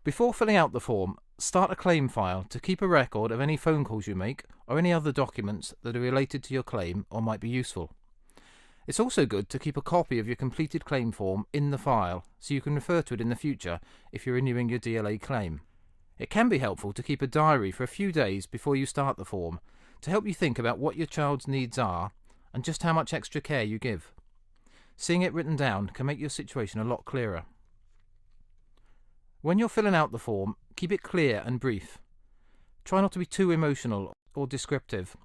Before filling out the form, start a claim file to keep a record of any phone calls you make or any other documents that are related to your claim or might be useful. It's also good to keep a copy of your completed claim form in the file so you can refer to it in the future if you're renewing your DLA claim. It can be helpful to keep a diary for a few days before you start the form to help you think about what your child's needs are and just how much extra care you give. Seeing it written down can make your situation a lot clearer. When you're filling out the form, keep it clear and brief. Try not to be too emotional or descriptive.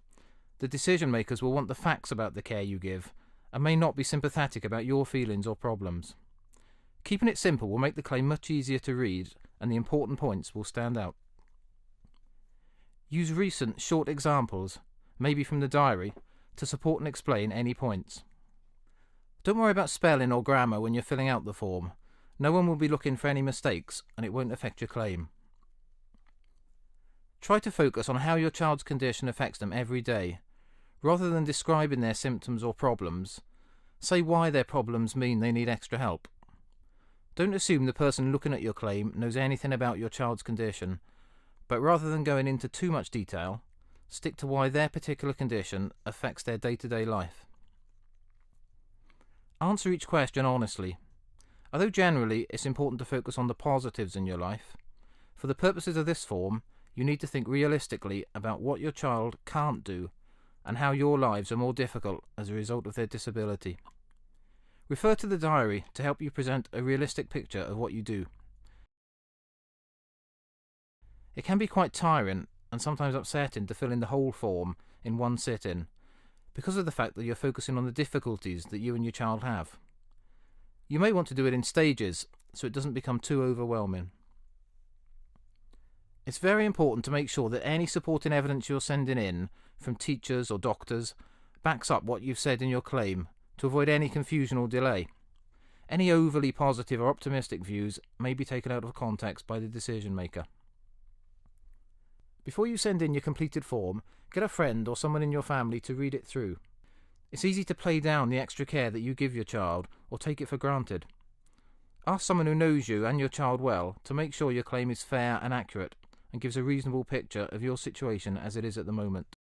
The decision makers will want the facts about the care you give and may not be sympathetic about your feelings or problems. Keeping it simple will make the claim much easier to read and the important points will stand out. Use recent short examples, maybe from the diary, to support and explain any points. Don't worry about spelling or grammar when you're filling out the form. No one will be looking for any mistakes and it won't affect your claim. Try to focus on how your child's condition affects them every day. Rather than describing their symptoms or problems, say why their problems mean they need extra help. Don't assume the person looking at your claim knows anything about your child's condition, but rather than going into too much detail, stick to why their particular condition affects their day-to-day life. Answer each question honestly. Although generally it's important to focus on the positives in your life, for the purposes of this form, you need to think realistically about what your child can't do and how your lives are more difficult as a result of their disability. Refer to the diary to help you present a realistic picture of what you do. It can be quite tiring and sometimes upsetting to fill in the whole form in one sitting because of the fact that you're focusing on the difficulties that you and your child have. You may want to do it in stages so it doesn't become too overwhelming. It's very important to make sure that any supporting evidence you're sending in from teachers or doctors backs up what you've said in your claim to avoid any confusion or delay. Any overly positive or optimistic views may be taken out of context by the decision maker. Before you send in your completed form, get a friend or someone in your family to read it through. It's easy to play down the extra care that you give your child or take it for granted. Ask someone who knows you and your child well to make sure your claim is fair and accurate and gives a reasonable picture of your situation as it is at the moment.